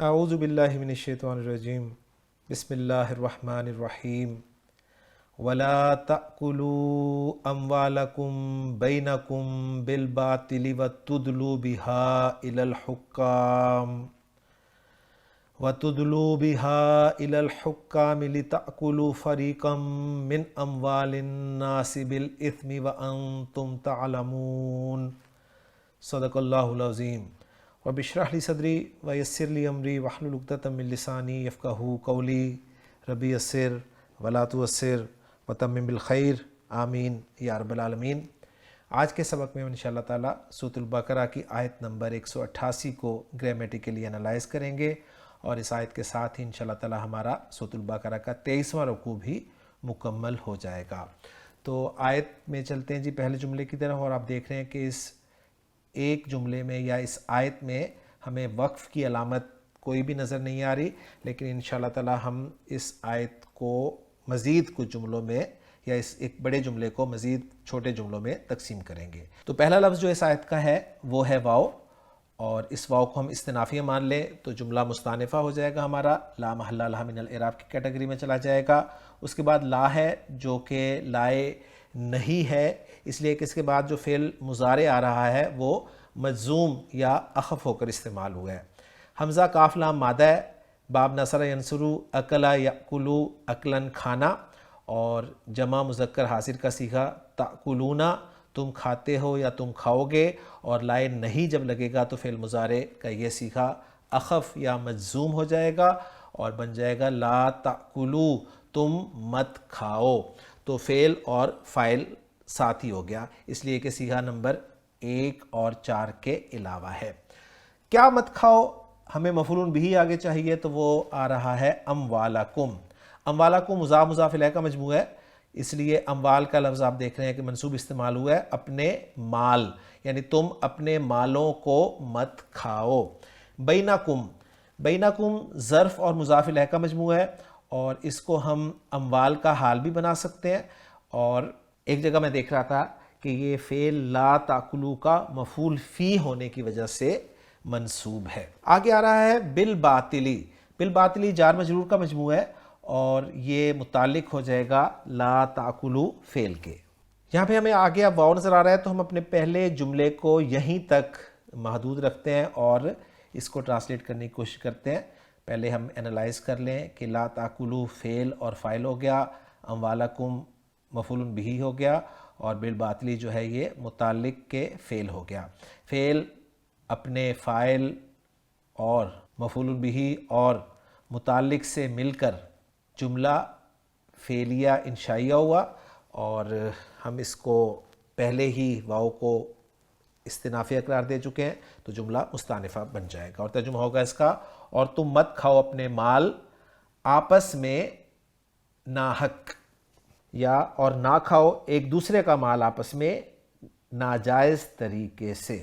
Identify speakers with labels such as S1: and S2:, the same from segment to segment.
S1: اعوذ باللہ من الشیطان الرجیم بسم اللہ الرحمن الرحیم ولا تأکلوا اموالکم بینکم بالباطل وتدلوا بها إلى الحکام لتأکلوا فریقا من اموال الناس بالإثم وانتم تعلمون۔ صدق اللہ العظیم۔ رب اشرح لی صدری ویسر لی امری واحلل عقدۃ من لسانی یفقہوا قولی۔ رب یسر ولا تعسر وتمم بالخیر، آمین یا رب العالمین۔ آج کے سبق میں انشاءاللہ تعالی سورۃ البقرہ کی آیت نمبر 188 کو گرامیٹیکلی انالائز کریں گے، اور اس آیت کے ساتھ ہی انشاءاللہ تعالی ہمارا سورۃ البقرہ کا 23واں رکوع بھی مکمل ہو جائے گا۔ تو آیت میں چلتے ہیں جی پہلے جملے کی طرف، اور آپ دیکھ رہے ہیں کہ اس ایک جملے میں یا اس آیت میں ہمیں وقف کی علامت کوئی بھی نظر نہیں آ رہی، لیکن انشاءاللہ تعالی ہم اس آیت کو مزید کچھ جملوں میں یا اس ایک بڑے جملے کو مزید چھوٹے جملوں میں تقسیم کریں گے۔ تو پہلا لفظ جو اس آیت کا ہے وہ ہے واو، اور اس واو کو ہم استنافیہ مان لیں تو جملہ مستانفہ ہو جائے گا ہمارا، لا محل لہا من الاعراب کی کیٹیگری میں چلا جائے گا۔ اس کے بعد لا ہے جو کہ لائے نہیں ہے، اس لیے کہ اس کے بعد جو فعل مضارع آ رہا ہے وہ مجزوم یا اخف ہو کر استعمال ہوا ہے۔ حمزہ کاف لام مادہ ہے، باب نصر ینصرو، اکلا یاکلو اکلن کھانا، اور جمع مذکر حاضر کا صیغہ تاکلونا، تم کھاتے ہو یا تم کھاؤ گے، اور لائے نہیں جب لگے گا تو فعل مضارع کا یہ صیغہ اخف یا مجزوم ہو جائے گا اور بن جائے گا لا تاکلو، تم مت کھاؤ۔ تو فعل اور فاعل ساتھ ہی ہو گیا، اس لیے کہ صیغہ نمبر 1 اور 4 کے علاوہ ہے۔ کیا مت کھاؤ، ہمیں مفعول بہ آگے چاہیے تو وہ آ رہا ہے اموالکم۔ اموالکم مضاف مضاف الیہ کا مجموعہ ہے، اس لیے اموال کا لفظ آپ دیکھ رہے ہیں کہ منصوب استعمال ہوا ہے، اپنے مال، یعنی تم اپنے مالوں کو مت کھاؤ۔ بینکم، بینکم ظرف اور مضاف الیہ کا مجموعہ ہے، اور اس کو ہم اموال کا حال بھی بنا سکتے ہیں، اور ایک جگہ میں دیکھ رہا تھا کہ یہ فعل لا تاکلو کا مفعول فی ہونے کی وجہ سے منصوب ہے۔ آگے آ رہا ہے بالباطلی، بالباطلی جار مجرور کا مجموعہ ہے، اور یہ متعلق ہو جائے گا لا تاکلو فعل کے۔ یہاں پہ ہمیں آگے اب واو نظر آ رہا ہے تو ہم اپنے پہلے جملے کو یہیں تک محدود رکھتے ہیں اور اس کو ٹرانسلیٹ کرنے کی کوشش کرتے ہیں۔ پہلے ہم انالائز کر لیں کہ لا تاکلو فعل اور فاعل ہو گیا، اموالکم مفعول بہ ہو گیا، اور بالباطلی جو ہے یہ متعلق کے فعل ہو گیا۔ فعل اپنے فاعل اور مفعول بہ اور متعلق سے مل کر جملہ فعلیہ انشائیہ ہوا، اور ہم اس کو پہلے ہی واو کو استنافیہ قرار دے چکے ہیں تو جملہ مستانفہ بن جائے گا، اور ترجمہ ہوگا اس کا اور تم مت کھاؤ اپنے مال آپس میں ناحق، یا اور نہ کھاؤ ایک دوسرے کا مال آپس میں ناجائز طریقے سے۔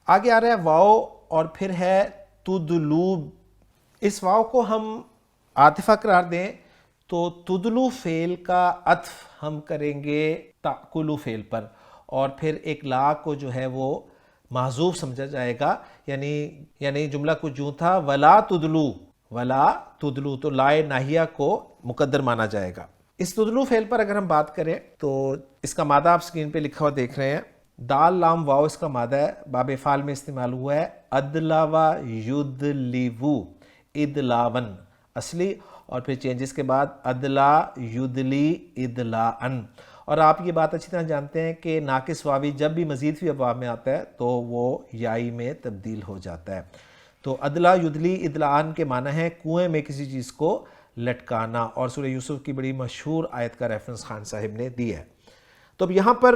S1: آگے آ رہا ہے واو اور پھر ہے تدلو۔ اس واو کو ہم عاطفہ قرار دیں تو تدلو فعل کا عطف ہم کریں گے تاکلو فعل پر، اور پھر ایک لا کو جو ہے وہ محذوف سمجھا جائے گا، یعنی جملہ کچھ یوں تھا ولا تدلو، ولا تدلو، تو لائے ناہیہ کو مقدر مانا جائے گا۔ اس تدلو فعل پر اگر ہم بات کریں تو اس کا مادہ آپ سکرین پہ لکھا ہوا دیکھ رہے ہیں، دال لام واو اس کا مادہ ہے، باب فعل میں استعمال ہوا ہے ادلاوا یدلیو، ادلاون اصلی، اور پھر چینجز کے بعد ادلا یدلی ادلاً۔ اور آپ یہ بات اچھی طرح جانتے ہیں کہ ناقص واوی جب بھی مزید فی ابواب میں آتا ہے تو وہ یائی میں تبدیل ہو جاتا ہے۔ تو ادلا یدلی ادلاً کے معنی ہے کنویں میں کسی چیز کو لٹکانا، اور سورہ یوسف کی بڑی مشہور آیت کا ریفرنس خان صاحب نے دی ہے۔ تو اب یہاں پر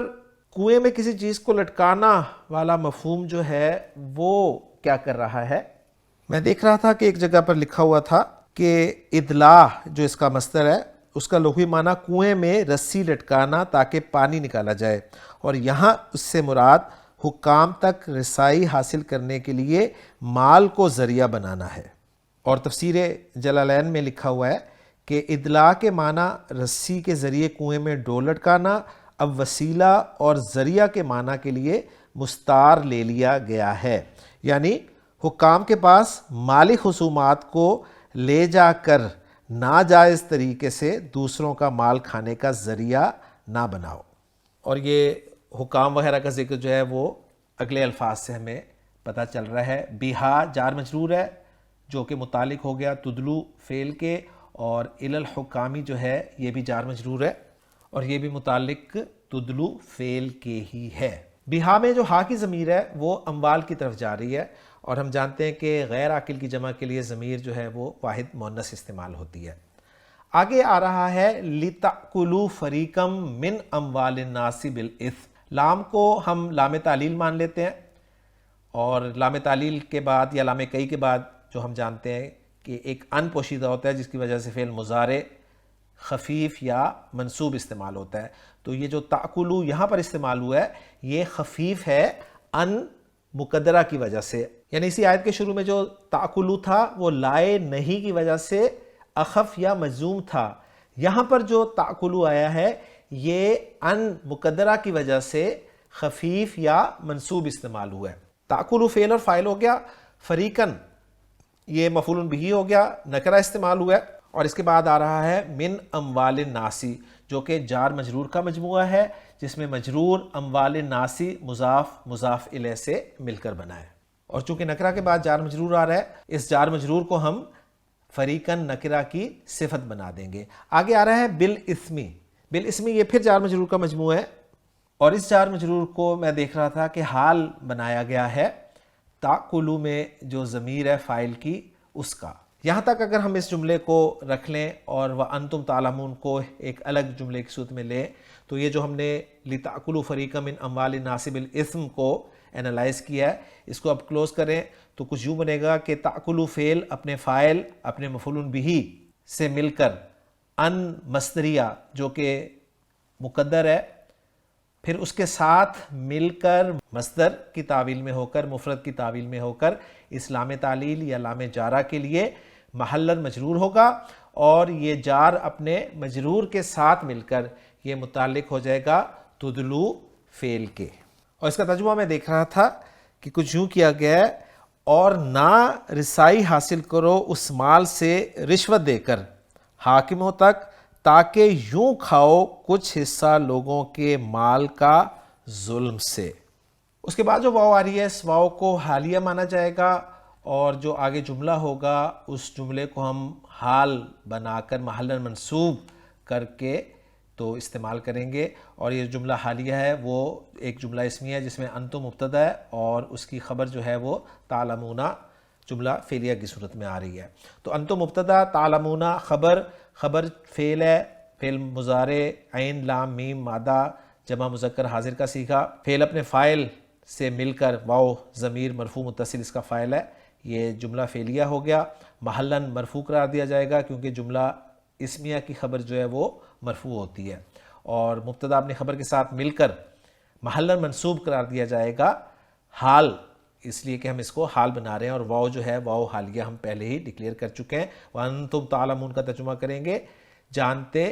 S1: کنویں میں کسی چیز کو لٹکانا والا مفہوم جو ہے وہ کیا کر رہا ہے؟ میں دیکھ رہا تھا کہ ایک جگہ پر لکھا ہوا تھا کہ ادلا جو اس کا مصدر ہے اس کا لغوی معنی کنویں میں رسی لٹکانا تاکہ پانی نکالا جائے، اور یہاں اس سے مراد حکام تک رسائی حاصل کرنے کے لیے مال کو ذریعہ بنانا ہے۔ اور تفسیر جلالین میں لکھا ہوا ہے کہ ادلا کے معنی رسی کے ذریعے کنویں میں ڈول لٹکانا اب وسیلہ اور ذریعہ کے معنی کے لیے مستعار لے لیا گیا ہے، یعنی حکام کے پاس مالی خصومات کو لے جا کر ناجائز طریقے سے دوسروں کا مال کھانے کا ذریعہ نہ بناؤ. اور یہ حکام وغیرہ کا ذکر جو ہے وہ اگلے الفاظ سے ہمیں پتہ چل رہا ہے. بہا جار مجرور ہے جو کہ متعلق ہو گیا تدلو فعل کے، اور الی الحکامی جو ہے یہ بھی جار مجرور ہے اور یہ بھی متعلق تدلو فعل کے ہی ہے. بہا میں جو ہا کی ضمیر ہے وہ اموال کی طرف جا رہی ہے، اور ہم جانتے ہیں کہ غیر عاقل کی جمع کے لیے ضمیر جو ہے وہ واحد مؤنث استعمال ہوتی ہے. آگے آ رہا ہے لِتَأْكُلُوا فَرِيقًا مِّنْ أَمْوَالِ النَّاسِ بِالْإِثْمِ. لام کو ہم لام تعلیل مان لیتے ہیں، اور لام تعلیل کے بعد یا لام کئی کے بعد جو ہم جانتے ہیں کہ ایک ان پوشیدہ ہوتا ہے جس کی وجہ سے فعل مضارع خفیف یا منصوب استعمال ہوتا ہے. تو یہ جو تأکلو یہاں پر استعمال ہوا ہے یہ خفیف ہے ان مقدرہ کی وجہ سے، یعنی اسی آیت کے شروع میں جو تأکلو تھا وہ لائے نہیں کی وجہ سے اخف یا مجزوم تھا. یہاں پر جو تأکلو آیا ہے یہ ان مقدرہ کی وجہ سے خفیف یا منصوب استعمال ہوا ہے. تأکلو فعل اور فاعل ہو گیا، فریقاً یہ مفعول بہ ہو گیا، نکرہ استعمال ہوا ہے، اور اس کے بعد آ رہا ہے من اموال الناسی جو کہ جار مجرور کا مجموعہ ہے جس میں مجرور اموال الناسی مضاف الیہ سے مل کر بنا ہے. اور چونکہ نکرہ کے بعد جار مجرور آ رہا ہے اس جار مجرور کو ہم فریقاً نکرہ کی صفت بنا دیں گے. آگے آ رہا ہے بالاسمی. بالاسمی یہ پھر جار مجرور کا مجموعہ ہے، اور اس جار مجرور کو میں دیکھ رہا تھا کہ حال بنایا گیا ہے تأکلو میں جو ضمیر ہے فاعل کی اس کا. یہاں تک اگر ہم اس جملے کو رکھ لیں اور وَأَنْتُمْ تَعْلَمُونَ کو ایک الگ جملے کی صورت میں لیں تو یہ جو ہم نے لِتَأْكُلُوا فَرِيقًا مِّنْ أَمْوَالِ النَّاسِ بِالْإِثْمِ کو انالائز کیا ہے، اس کو اب کلوز کریں تو کچھ یوں بنے گا کہ تأکلو فعل اپنے فاعل اپنے مفعول بہ سے مل کر ان مصدریہ جو کہ مقدر ہے پھر اس کے ساتھ مل کر مصدر کی تعویل میں ہو کر مفرد کی تعویل میں ہو کر اس لام تعلیل یا لام جارہ کے لیے محلاً مجرور ہوگا، اور یہ جار اپنے مجرور کے ساتھ مل کر یہ متعلق ہو جائے گا تدلو فعل کے. اور اس کا ترجمہ میں دیکھ رہا تھا کہ کچھ یوں کیا گیا ہے اور نہ رسائی حاصل کرو اس مال سے رشوت دے کر حاکموں تک تاکہ یوں کھاؤ کچھ حصہ لوگوں کے مال کا ظلم سے. اس کے بعد جو واو آ رہی ہے اس واو کو حالیہ مانا جائے گا، اور جو آگے جملہ ہوگا اس جملے کو ہم حال بنا کر محلاً منصوب کر کے تو استعمال کریں گے. اور یہ جملہ حالیہ ہے وہ ایک جملہ اسمیہ ہے جس میں انتم مبتدا ہے اور اس کی خبر جو ہے وہ تعلمون جملہ فعلیہ کی صورت میں آ رہی ہے. تو انتم مبتدا، تعلمون خبر فعل ہے، فعل مضارع عین لام میم مادہ جمع مذکر حاضر کا صیغہ، فعل اپنے فاعل سے مل کر واو ضمیر مرفوع متصل اس کا فاعل ہے، یہ جملہ فعلیہ ہو گیا. محلاً مرفوع قرار دیا جائے گا کیونکہ جملہ اسمیہ کی خبر جو ہے وہ مرفوع ہوتی ہے، اور مبتدا اپنی خبر کے ساتھ مل کر محلاً منصوب قرار دیا جائے گا حال، اس لیے کہ ہم اس کو حال بنا رہے ہیں، اور واو جو ہے واو حالیہ ہم پہلے ہی ڈکلیئر کر چکے ہیں. وَأَنْتُمْ تَعْلَمُونَ کا ترجمہ کریں گے جانتے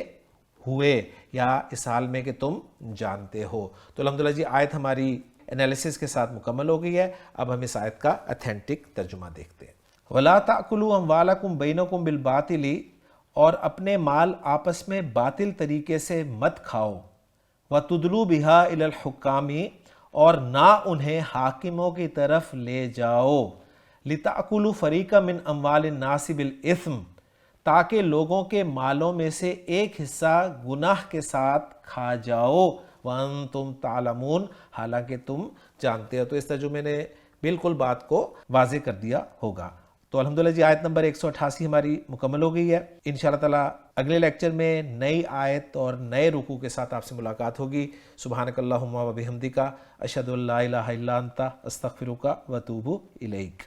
S1: ہوئے یا اس حال میں کہ تم جانتے ہو. تو الحمدللہ جی آیت ہماری انالیسس کے ساتھ مکمل ہو گئی ہے. اب ہم اس آیت کا اتھینٹک ترجمہ دیکھتے ہیں. وَلَا تَأْكُلُوا أَمْوَالَكُمْ بَيْنَكُمْ بِالْبَاطِلِ، اور اپنے مال آپس میں باطل طریقے سے مت کھاؤ. وَتُدْلُوا بِهَا إِلَى الْحُكَّامِ، اور نہ انہیں حاکموں کی طرف لے جاؤ. لِتَأْكُلُوا فَرِيقًا مِّنْ أَمْوَالِ النَّاسِ بِالْإِثْمِ، تاکہ لوگوں کے مالوں میں سے ایک حصہ گناہ کے ساتھ کھا جاؤ. وَأَنْتُمْ تَعْلَمُونَ، حالانکہ تم جانتے ہو. تو اس ترجمے نے بالکل بات کو واضح کر دیا ہوگا. تو الحمدللہ جی آیت نمبر 188 ہماری مکمل ہو گئی ہے. انشاءاللہ تعالی اگلے لیکچر میں نئی آیت اور نئے رکوع کے ساتھ آپ سے ملاقات ہوگی. سبحانک اللہم و بحمدک، اشہد ان لا الہ الا انت، استغفرک و اتوب الیک.